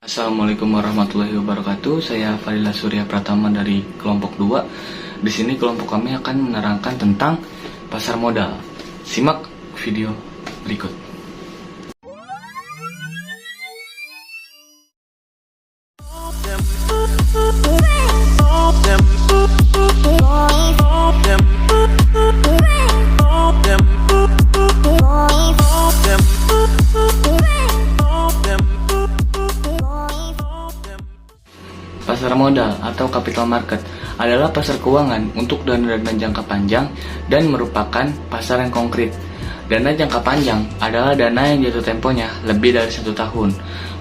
Assalamualaikum warahmatullahi wabarakatuh. Saya Fadila Surya Pratama dari kelompok 2. Di sini kelompok kami akan menerangkan tentang pasar modal. Simak video berikut. Pasar modal atau capital market adalah pasar keuangan untuk dana-dana jangka panjang dan merupakan pasar yang konkret. Dana jangka panjang adalah dana yang jatuh temponya lebih dari 1 tahun.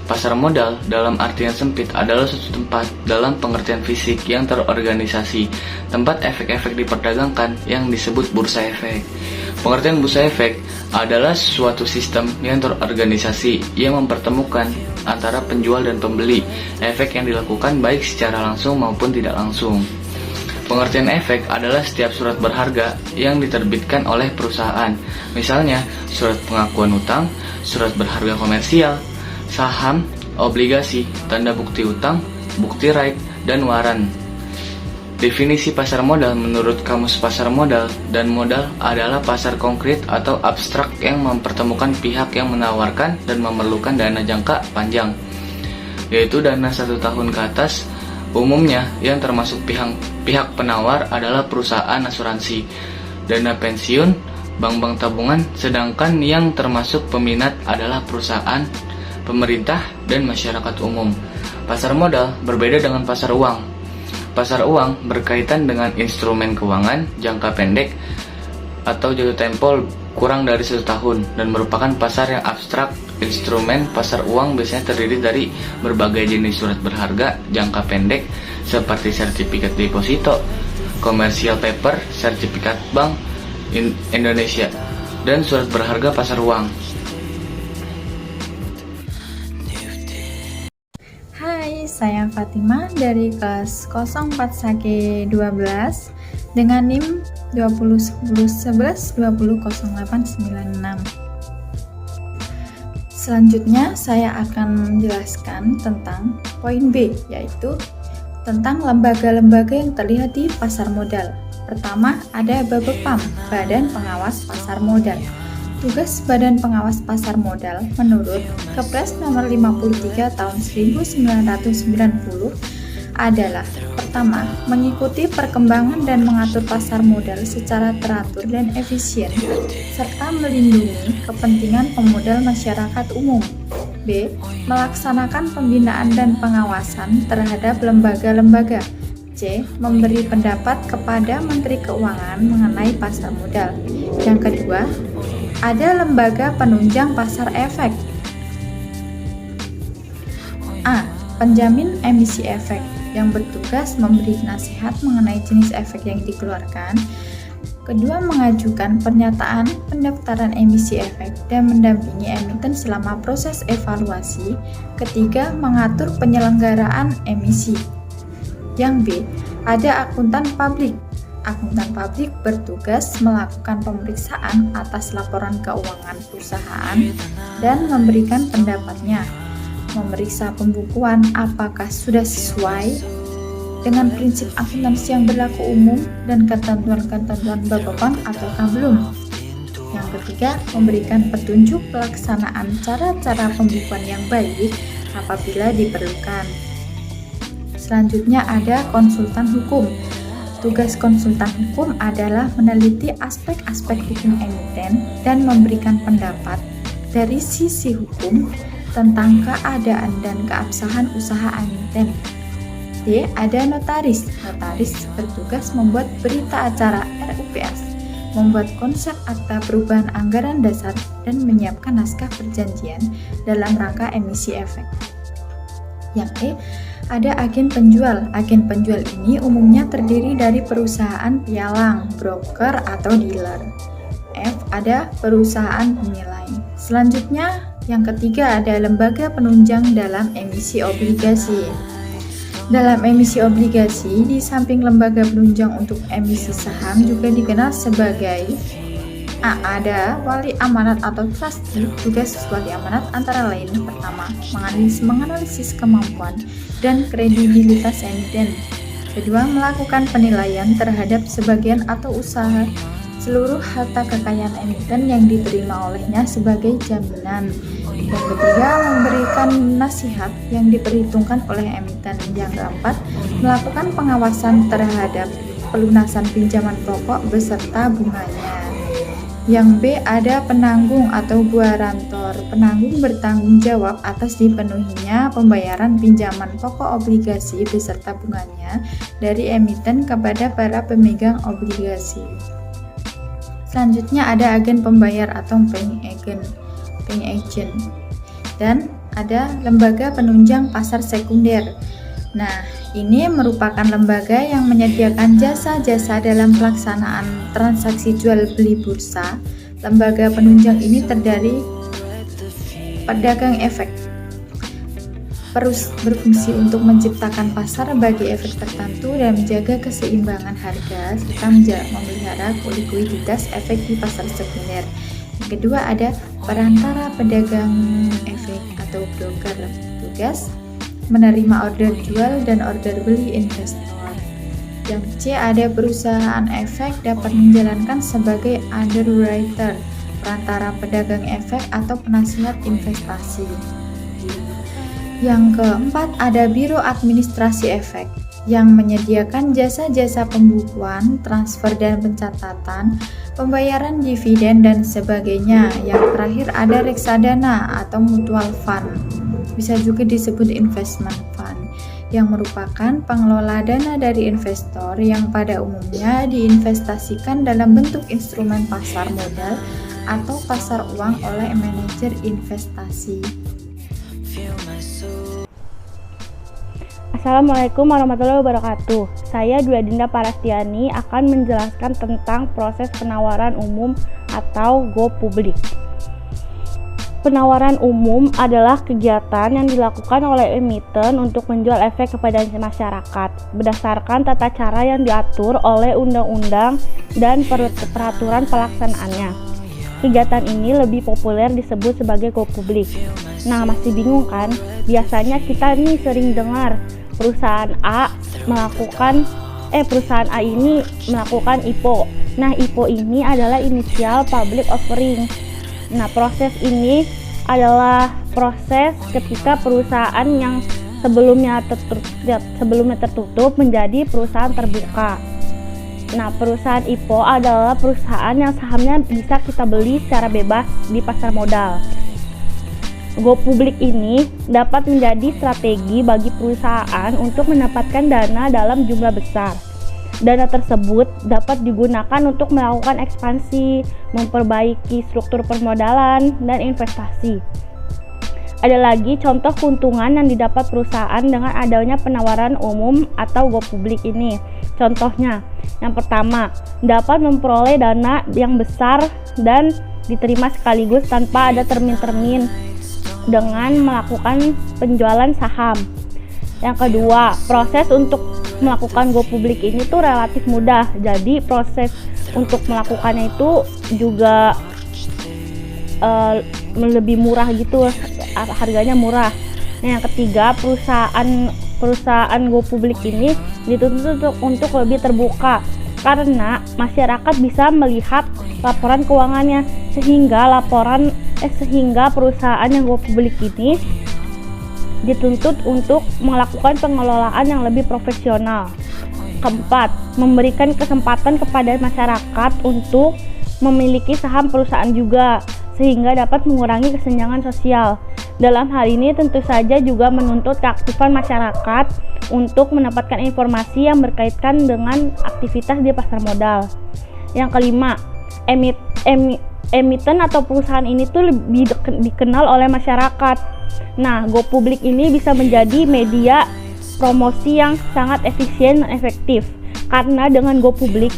Pasar modal dalam artian sempit adalah suatu tempat dalam pengertian fisik yang terorganisasi, tempat efek-efek diperdagangkan yang disebut bursa efek. Pengertian bursa efek adalah suatu sistem yang terorganisasi yang mempertemukan antara penjual dan pembeli, efek yang dilakukan baik secara langsung maupun tidak langsung. Pengertian efek adalah setiap surat berharga yang diterbitkan oleh perusahaan, misalnya surat pengakuan utang, surat berharga komersial, saham, obligasi, tanda bukti utang, bukti right, dan waran. Definisi pasar modal menurut Kamus Pasar Modal dan modal adalah pasar konkret atau abstrak yang mempertemukan pihak yang menawarkan dan memerlukan dana jangka panjang, yaitu dana 1 tahun ke atas. Umumnya yang termasuk pihak penawar adalah perusahaan asuransi, dana pensiun, bank-bank tabungan, sedangkan yang termasuk peminat adalah perusahaan, pemerintah, dan masyarakat umum. Pasar modal berbeda dengan pasar uang. Pasar uang berkaitan dengan instrumen keuangan jangka pendek atau jatuh tempo kurang dari 1 tahun dan merupakan pasar yang abstrak. Instrumen pasar uang biasanya terdiri dari berbagai jenis surat berharga jangka pendek seperti sertifikat deposito, commercial paper, sertifikat Bank Indonesia, dan surat berharga pasar uang. Hai, saya Fatima dari kelas 04 Sake 12 dengan NIM 201011200896. Selanjutnya saya akan menjelaskan tentang poin B, yaitu tentang lembaga-lembaga yang terlihat di pasar modal. Pertama, ada BAPEPAM, Badan Pengawas Pasar Modal. Tugas Badan Pengawas Pasar Modal menurut Kepres nomor 53 tahun 1990 adalah: pertama, mengikuti perkembangan dan mengatur pasar modal secara teratur dan efisien, serta melindungi kepentingan pemodal masyarakat umum. B. Melaksanakan pembinaan dan pengawasan terhadap lembaga-lembaga. C. Memberi pendapat kepada Menteri Keuangan mengenai pasar modal. Yang kedua, ada lembaga penunjang pasar efek. A. Penjamin emisi efek yang bertugas memberi nasihat mengenai jenis efek yang dikeluarkan. Kedua, mengajukan pernyataan pendaftaran emisi efek dan mendampingi emiten selama proses evaluasi. Ketiga, mengatur penyelenggaraan emisi. Yang B, ada akuntan publik. Akuntan publik bertugas melakukan pemeriksaan atas laporan keuangan perusahaan dan memberikan pendapatnya, memeriksa pembukuan apakah sudah sesuai dengan prinsip akuntansi yang berlaku umum dan ketentuan-ketentuan BAPEPAM ataukah belum. Yang ketiga, memberikan petunjuk pelaksanaan cara-cara pembukuan yang baik apabila diperlukan. Selanjutnya ada konsultan hukum. Tugas konsultan hukum adalah meneliti aspek-aspek hukum emiten dan memberikan pendapat dari sisi hukum tentang keadaan dan keabsahan usaha emiten. D. Ada notaris. Notaris bertugas membuat berita acara RUPS, membuat konsep akta perubahan anggaran dasar, dan menyiapkan naskah perjanjian dalam rangka emisi efek. Yang E, ada agen penjual. Agen penjual ini umumnya terdiri dari perusahaan pialang, broker, atau dealer. F, ada perusahaan penilai. Selanjutnya, yang ketiga ada lembaga penunjang dalam emisi obligasi. Dalam emisi obligasi, di samping lembaga penunjang untuk emisi saham juga dikenal sebagai Ada wali amanat atau trustee. Tugas wali amanat antara lain: pertama, menganalisis kemampuan dan kredibilitas emiten. Kedua, melakukan penilaian terhadap sebagian atau usaha seluruh harta kekayaan emiten yang diterima olehnya sebagai jaminan. Yang ketiga, memberikan nasihat yang diperhitungkan oleh emiten. Yang keempat, melakukan pengawasan terhadap pelunasan pinjaman pokok beserta bunganya. Yang B, ada penanggung atau guarantor. Penanggung bertanggung jawab atas dipenuhinya pembayaran pinjaman pokok obligasi beserta bunganya dari emiten kepada para pemegang obligasi. Selanjutnya ada agen pembayar atau paying agent. Dan ada lembaga penunjang pasar sekunder. Nah, ini merupakan lembaga yang menyediakan jasa-jasa dalam pelaksanaan transaksi jual beli bursa. Lembaga penunjang ini terdiri pedagang efek, berfungsi untuk menciptakan pasar bagi efek tertentu dan menjaga keseimbangan harga serta memelihara likuiditas efek di pasar sekunder. Yang kedua ada perantara pedagang efek atau broker. Tugas menerima order jual dan order beli investor. Yang C, ada perusahaan efek dapat menjalankan sebagai underwriter, perantara pedagang efek atau penasihat investasi. Yang keempat, ada biro administrasi efek yang menyediakan jasa-jasa pembukuan, transfer dan pencatatan, pembayaran dividen dan sebagainya. Yang terakhir ada reksadana atau mutual fund, bisa juga disebut investment fund, yang merupakan pengelola dana dari investor yang pada umumnya diinvestasikan dalam bentuk instrumen pasar modal atau pasar uang oleh manajer investasi. Assalamualaikum warahmatullahi wabarakatuh. Saya Dwi Adinda Parastiani akan menjelaskan tentang proses penawaran umum atau go public. Penawaran umum adalah kegiatan yang dilakukan oleh emiten untuk menjual efek kepada masyarakat berdasarkan tata cara yang diatur oleh undang-undang dan peraturan pelaksanaannya. Kegiatan ini lebih populer disebut sebagai go public. Nah, masih bingung kan? Biasanya kita nih sering dengar perusahaan A ini melakukan IPO. Nah, IPO ini adalah initial public offering. Nah, proses ini adalah proses ketika perusahaan yang sebelumnya tertutup menjadi perusahaan terbuka. Nah, perusahaan IPO adalah perusahaan yang sahamnya bisa kita beli secara bebas di pasar modal. Go public ini dapat menjadi strategi bagi perusahaan untuk mendapatkan dana dalam jumlah besar. Dana tersebut dapat digunakan untuk melakukan ekspansi, memperbaiki struktur permodalan, dan investasi. Ada lagi contoh keuntungan yang didapat perusahaan dengan adanya penawaran umum atau go public ini. Contohnya, yang pertama, dapat memperoleh dana yang besar dan diterima sekaligus tanpa ada termin-termin dengan melakukan penjualan saham. Yang kedua, proses untuk melakukan go public ini tuh relatif mudah. Jadi proses untuk melakukannya itu juga lebih murah gitu, harganya murah. Nah, yang ketiga, perusahaan go public ini dituntut untuk lebih terbuka karena masyarakat bisa melihat laporan keuangannya, sehingga perusahaan yang go public ini dituntut untuk melakukan pengelolaan yang lebih profesional. Keempat, memberikan kesempatan kepada masyarakat untuk memiliki saham perusahaan juga, sehingga dapat mengurangi kesenjangan sosial. Dalam hal ini tentu saja juga menuntut keaktifan masyarakat untuk mendapatkan informasi yang berkaitan dengan aktivitas di pasar modal. Yang kelima, emiten atau perusahaan ini tuh lebih dikenal oleh masyarakat. Nah, go public ini bisa menjadi media promosi yang sangat efisien dan efektif. Karena dengan go public,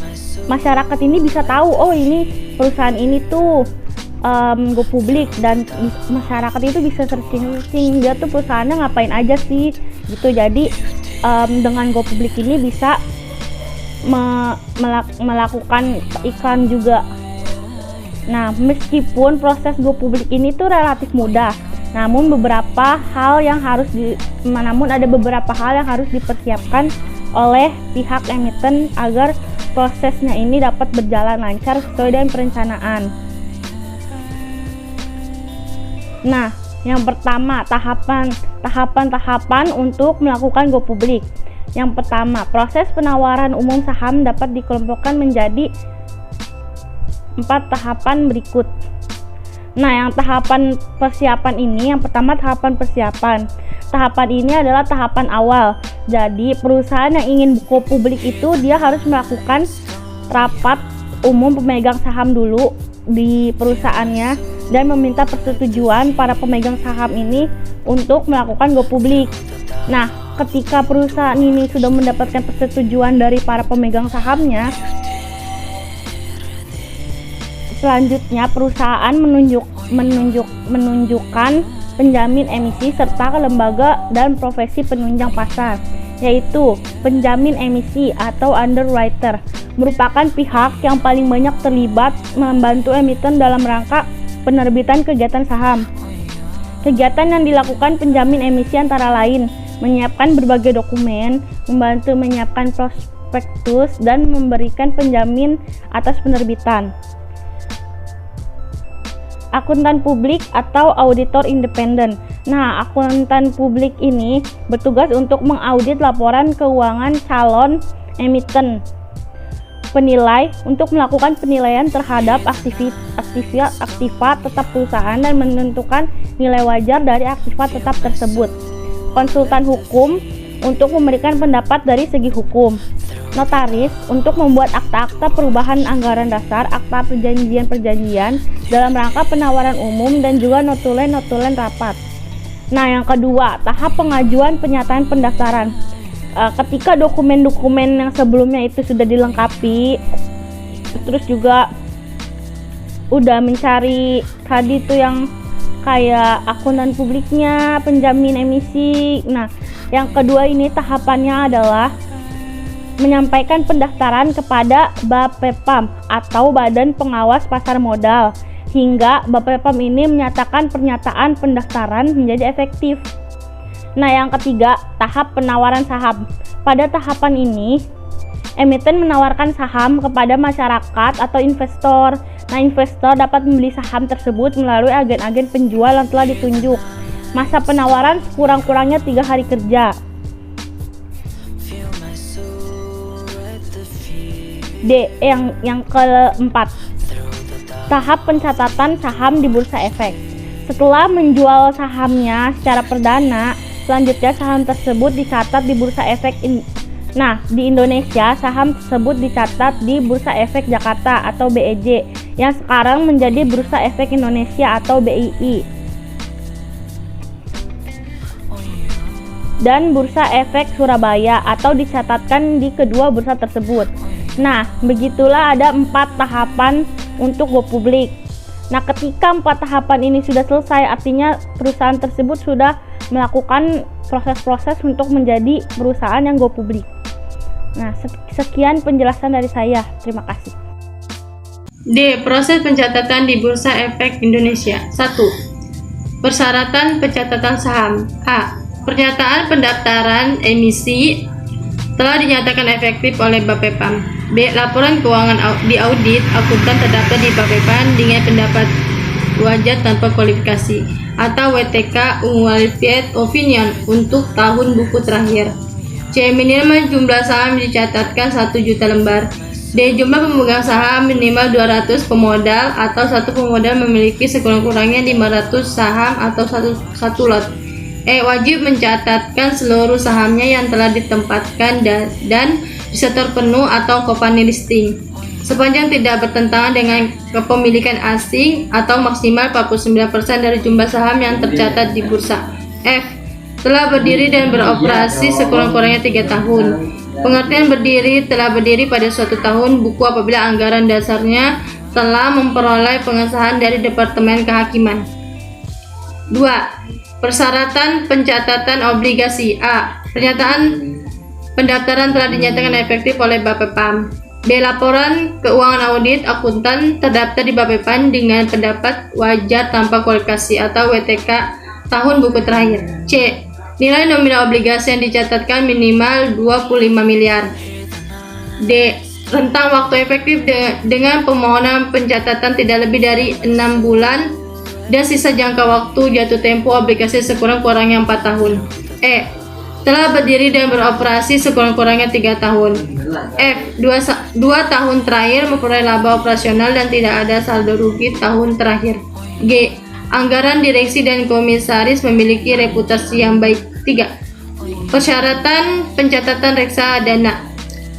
masyarakat ini bisa tahu, oh ini perusahaan ini tuh go public, dan masyarakat itu bisa searching dia tuh perusahaannya ngapain aja sih gitu. Jadi dengan go public ini bisa melakukan iklan juga. Nah, meskipun proses go publik ini tuh relatif mudah, namun ada beberapa hal yang harus dipersiapkan oleh pihak emiten agar prosesnya ini dapat berjalan lancar sesuai dengan perencanaan. Nah, yang pertama, tahapan untuk melakukan go publik. Yang pertama, proses penawaran umum saham dapat dikelompokkan menjadi 4 tahapan berikut. Nah, yang tahapan persiapan ini, yang pertama tahapan persiapan. Tahapan ini adalah tahapan awal. Jadi, perusahaan yang ingin go publik itu dia harus melakukan rapat umum pemegang saham dulu di perusahaannya dan meminta persetujuan para pemegang saham ini untuk melakukan go publik. Nah, ketika perusahaan ini sudah mendapatkan persetujuan dari para pemegang sahamnya, selanjutnya perusahaan menunjukkan penjamin emisi serta ke lembaga dan profesi penunjang pasar, yaitu penjamin emisi atau underwriter, merupakan pihak yang paling banyak terlibat membantu emiten dalam rangka penerbitan kegiatan saham. Kegiatan yang dilakukan penjamin emisi antara lain menyiapkan berbagai dokumen, membantu menyiapkan prospektus, dan memberikan penjamin atas penerbitan. Akuntan publik atau auditor independen. Nah, akuntan publik ini bertugas untuk mengaudit laporan keuangan calon emiten. Penilai untuk melakukan penilaian terhadap aktiva tetap perusahaan dan menentukan nilai wajar dari aktiva tetap tersebut. Konsultan hukum untuk memberikan pendapat dari segi hukum. Notaris untuk membuat akta-akta perubahan anggaran dasar, akta perjanjian-perjanjian dalam rangka penawaran umum, dan juga notulen-notulen rapat. Nah, yang kedua, tahap pengajuan penyataan pendaftaran. Ketika dokumen-dokumen yang sebelumnya itu sudah dilengkapi, terus juga udah mencari tadi tuh yang kayak akuntan publiknya, penjamin emisi. Nah, yang kedua ini tahapannya adalah menyampaikan pendaftaran kepada BAPEPAM atau Badan Pengawas Pasar Modal, hingga BAPEPAM ini menyatakan pernyataan pendaftaran menjadi efektif. Nah, yang ketiga, tahap penawaran saham. Pada tahapan ini, emiten menawarkan saham kepada masyarakat atau investor. Nah, investor dapat membeli saham tersebut melalui agen-agen penjual yang telah ditunjuk. Masa penawaran sekurang-kurangnya 3 hari kerja. D. Yang keempat, tahap pencatatan saham di Bursa Efek. Setelah menjual sahamnya secara perdana, selanjutnya saham tersebut dicatat di Bursa Efek. Nah, di Indonesia saham tersebut dicatat di Bursa Efek Jakarta atau BEJ, yang sekarang menjadi Bursa Efek Indonesia atau BII, dan Bursa Efek Surabaya, atau dicatatkan di kedua bursa tersebut. Nah, begitulah ada 4 tahapan untuk go publik. Nah, ketika 4 tahapan ini sudah selesai, artinya perusahaan tersebut sudah melakukan proses-proses untuk menjadi perusahaan yang go publik. Nah, sekian penjelasan dari saya. Terima kasih. D. Proses pencatatan di Bursa Efek Indonesia. 1. Persyaratan pencatatan saham. A. Pernyataan pendaftaran emisi telah dinyatakan efektif oleh BAPEPAM. B. Laporan keuangan diaudit akuntan terdaftar di BAPEPAM dengan pendapat wajar tanpa kualifikasi atau WTK Unqualified Opinion untuk tahun buku terakhir. C. Minimal jumlah saham dicatatkan 1 juta lembar. D. Jumlah pemegang saham minimal 200 pemodal atau satu pemodal memiliki sekurang-kurangnya 500 saham atau satu lot. E. Wajib mencatatkan seluruh sahamnya yang telah ditempatkan dan disetor penuh atau company listing sepanjang tidak bertentangan dengan kepemilikan asing atau maksimal 49% dari jumlah saham yang tercatat di bursa. F. Telah berdiri dan beroperasi sekurang-kurangnya 3 tahun. Pengertian berdiri: telah berdiri pada suatu tahun buku apabila anggaran dasarnya telah memperoleh pengesahan dari Departemen Kehakiman. 2. Persyaratan pencatatan obligasi. A. Pernyataan pendaftaran telah dinyatakan efektif oleh BAPEPAM. B. Laporan keuangan audit akuntan terdaftar di Bapepam dengan pendapat wajar tanpa kualifikasi atau WTK tahun buku terakhir. C. Nilai nominal obligasi yang dicatatkan minimal 25 miliar. D. Rentang waktu efektif dengan permohonan pencatatan tidak lebih dari 6 bulan dan sisa jangka waktu jatuh tempo obligasi sekurang-kurangnya 4 tahun. E. Telah berdiri dan beroperasi sekurang-kurangnya 3 tahun. F. 2 tahun terakhir memperoleh laba operasional dan tidak ada saldo rugi tahun terakhir. G. Anggaran direksi dan komisaris memiliki reputasi yang baik. 3. Persyaratan pencatatan reksadana.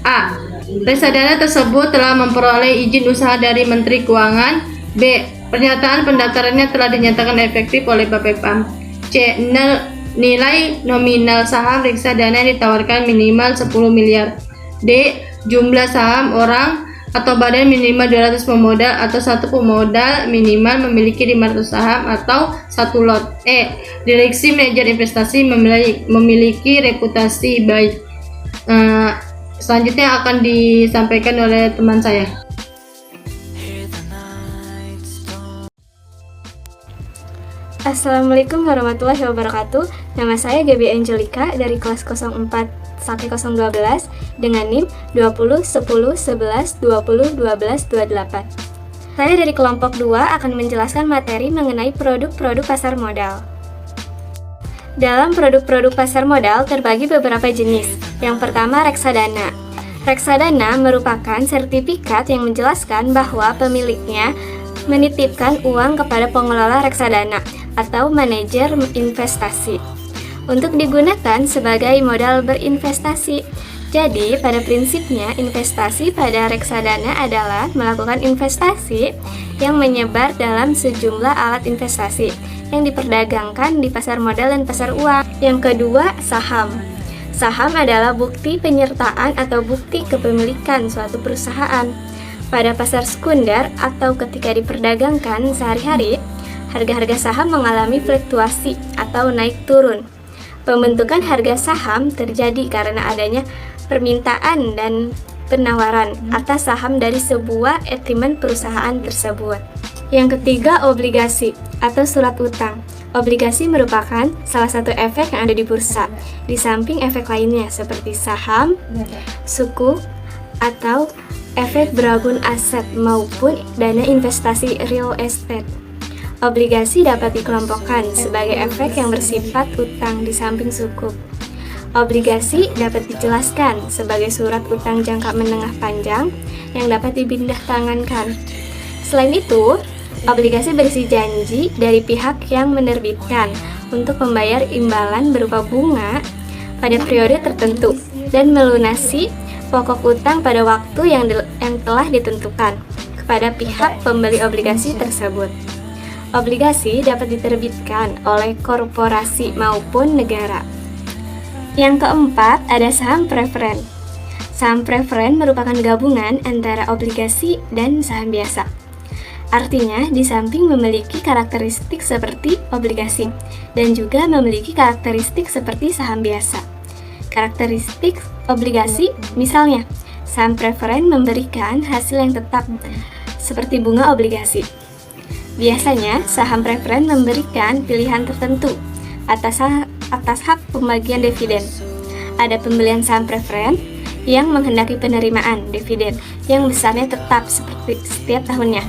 A. Reksadana tersebut telah memperoleh izin usaha dari Menteri Keuangan. B. Pernyataan pendaftarannya telah dinyatakan efektif oleh Bapepam. C. Nilai nominal saham reksadana yang ditawarkan minimal 10 miliar. D. Jumlah saham orang atau badan minimal 200 pemodal atau satu pemodal minimal memiliki 500 saham atau satu lot. E. Direksi manajer investasi memiliki reputasi baik. Selanjutnya akan disampaikan oleh teman saya. Assalamualaikum warahmatullahi wabarakatuh. Nama saya Gaby Angelica dari kelas 04 1012 dengan NIM 20 10 11 20 12 28. Saya dari kelompok 2 akan menjelaskan materi mengenai produk-produk pasar modal. Dalam produk-produk pasar modal terbagi beberapa jenis. Yang pertama, reksadana. Reksadana merupakan sertifikat yang menjelaskan bahwa pemiliknya menitipkan uang kepada pengelola reksadana atau manajer investasi untuk digunakan sebagai modal berinvestasi. Jadi, pada prinsipnya investasi pada reksadana adalah melakukan investasi yang menyebar dalam sejumlah alat investasi yang diperdagangkan di pasar modal dan pasar uang. Yang kedua, saham. Saham adalah bukti penyertaan atau bukti kepemilikan suatu perusahaan. Pada pasar sekunder atau ketika diperdagangkan sehari-hari, harga-harga saham mengalami fluktuasi atau naik turun. Pembentukan harga saham terjadi karena adanya permintaan dan penawaran atas saham dari sebuah elemen perusahaan tersebut. Yang ketiga, obligasi atau surat utang. Obligasi merupakan salah satu efek yang ada di bursa, di samping efek lainnya seperti saham, suku, atau efek berabun aset maupun dana investasi real estate. Obligasi dapat dikelompokkan sebagai efek yang bersifat utang di samping sukuk. Obligasi dapat dijelaskan sebagai surat utang jangka menengah panjang yang dapat dipindahtangankan. Selain itu, obligasi berisi janji dari pihak yang menerbitkan untuk membayar imbalan berupa bunga pada periode tertentu dan melunasi pokok utang pada waktu yang telah ditentukan kepada pihak pembeli obligasi tersebut. Obligasi dapat diterbitkan oleh korporasi maupun negara. Yang keempat, ada saham preferen. Saham preferen merupakan gabungan antara obligasi dan saham biasa. Artinya, di samping memiliki karakteristik seperti obligasi dan juga memiliki karakteristik seperti saham biasa. Karakteristik obligasi, misalnya, saham preferen memberikan hasil yang tetap seperti bunga obligasi. Biasanya, saham preferen memberikan pilihan tertentu atas hak pembagian dividen. Ada pembelian saham preferen yang menghendaki penerimaan dividen yang besarnya tetap seperti setiap tahunnya.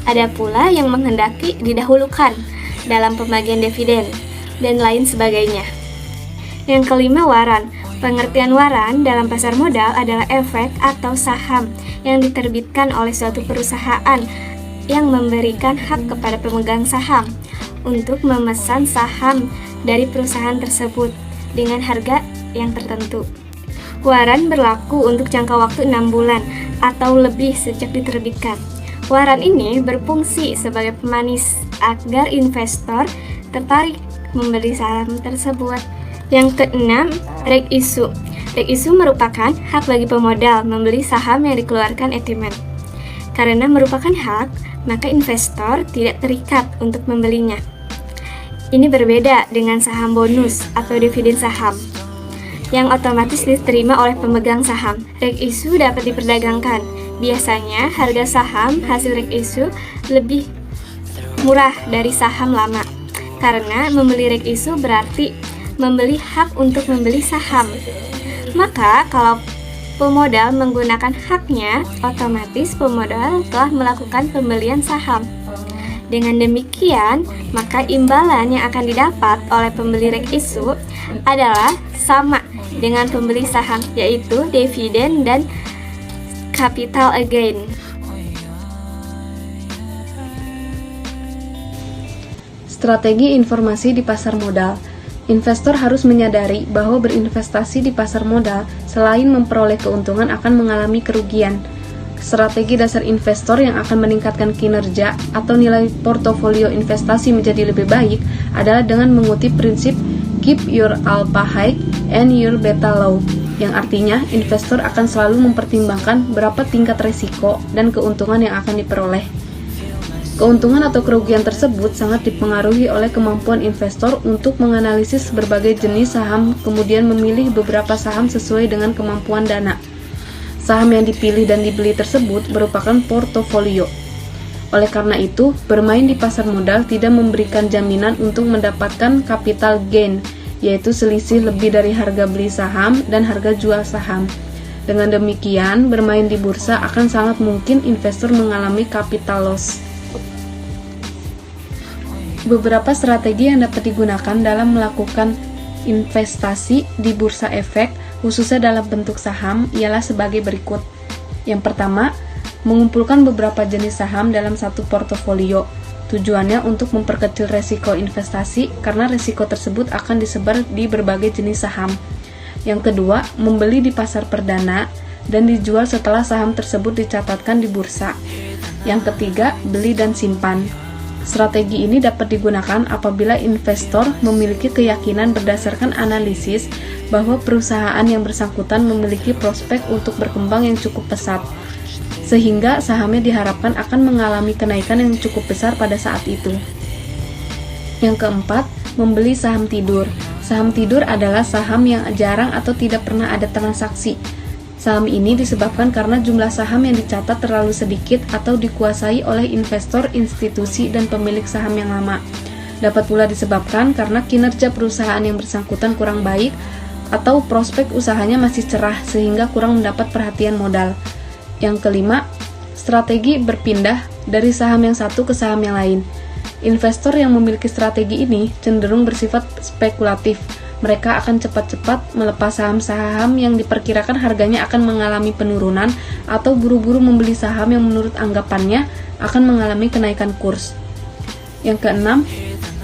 Ada pula yang menghendaki didahulukan dalam pembagian dividen dan lain sebagainya. Yang kelima, waran. Pengertian waran dalam pasar modal adalah efek atau saham yang diterbitkan oleh suatu perusahaan yang memberikan hak kepada pemegang saham untuk memesan saham dari perusahaan tersebut dengan harga yang tertentu. Waran berlaku untuk jangka waktu 6 bulan atau lebih sejak diterbitkan. Waran ini berfungsi sebagai pemanis agar investor tertarik membeli saham tersebut. Yang keenam, reg issue. Reg issue merupakan hak bagi pemodal membeli saham yang dikeluarkan emiten. Karena merupakan hak, maka investor tidak terikat untuk membelinya. Ini berbeda dengan saham bonus atau dividen saham. yang otomatis diterima oleh pemegang saham. Reg issue dapat diperdagangkan. Biasanya harga saham hasil reg issue lebih murah dari saham lama. Karena membeli reg issue berarti membeli hak untuk membeli saham. Maka kalau pemodal menggunakan haknya, otomatis pemodal telah melakukan pembelian saham. Dengan demikian, maka imbalan yang akan didapat oleh pembeli reg issue adalah sama dengan pembeli saham, yaitu dividen dan capital gain. Strategi informasi di pasar modal. Investor harus menyadari bahwa berinvestasi di pasar modal selain memperoleh keuntungan akan mengalami kerugian. Strategi dasar investor yang akan meningkatkan kinerja atau nilai portofolio investasi menjadi lebih baik adalah dengan mengutip prinsip keep your alpha high and your beta low, yang artinya investor akan selalu mempertimbangkan berapa tingkat resiko dan keuntungan yang akan diperoleh. Keuntungan atau kerugian tersebut sangat dipengaruhi oleh kemampuan investor untuk menganalisis berbagai jenis saham, kemudian memilih beberapa saham sesuai dengan kemampuan dana. Saham yang dipilih dan dibeli tersebut merupakan portofolio. Oleh karena itu, bermain di pasar modal tidak memberikan jaminan untuk mendapatkan capital gain, yaitu selisih lebih dari harga beli saham dan harga jual saham. Dengan demikian, bermain di bursa akan sangat mungkin investor mengalami capital loss. Beberapa strategi yang dapat digunakan dalam melakukan investasi di bursa efek, khususnya dalam bentuk saham, ialah sebagai berikut. Yang pertama, mengumpulkan beberapa jenis saham dalam satu portofolio. Tujuannya untuk memperkecil resiko investasi karena resiko tersebut akan disebar di berbagai jenis saham. Yang kedua, membeli di pasar perdana dan dijual setelah saham tersebut dicatatkan di bursa. Yang ketiga, beli dan simpan. Strategi ini dapat digunakan apabila investor memiliki keyakinan berdasarkan analisis bahwa perusahaan yang bersangkutan memiliki prospek untuk berkembang yang cukup pesat, sehingga sahamnya diharapkan akan mengalami kenaikan yang cukup besar pada saat itu. Yang keempat, membeli saham tidur. Saham tidur adalah saham yang jarang atau tidak pernah ada transaksi. Saham ini disebabkan karena jumlah saham yang dicatat terlalu sedikit atau dikuasai oleh investor, institusi, dan pemilik saham yang lama. Dapat pula disebabkan karena kinerja perusahaan yang bersangkutan kurang baik atau prospek usahanya masih cerah sehingga kurang mendapat perhatian modal. Yang kelima, strategi berpindah dari saham yang satu ke saham yang lain. Investor yang memiliki strategi ini cenderung bersifat spekulatif. Mereka akan cepat-cepat melepas saham-saham yang diperkirakan harganya akan mengalami penurunan atau buru-buru membeli saham yang menurut anggapannya akan mengalami kenaikan kurs. Yang keenam,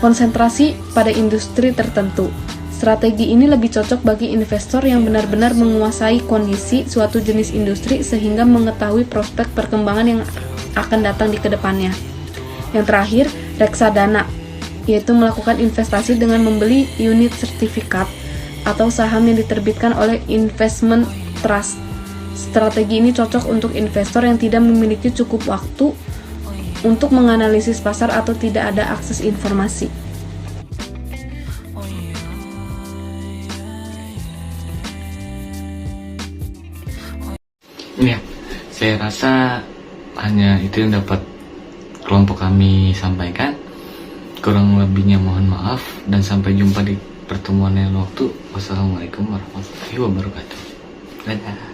konsentrasi pada industri tertentu. Strategi ini lebih cocok bagi investor yang benar-benar menguasai kondisi suatu jenis industri sehingga mengetahui prospek perkembangan yang akan datang di kedepannya. Yang terakhir, reksadana, yaitu melakukan investasi dengan membeli unit sertifikat atau saham yang diterbitkan oleh investment trust. Strategi ini cocok untuk investor yang tidak memiliki cukup waktu untuk menganalisis pasar atau tidak ada akses informasi. Ya, saya rasa hanya itu yang dapat kelompok kami sampaikan. Kurang lebihnya mohon maaf dan sampai jumpa di pertemuan yang waktu. Wassalamualaikum warahmatullahi wabarakatuh. Dadah.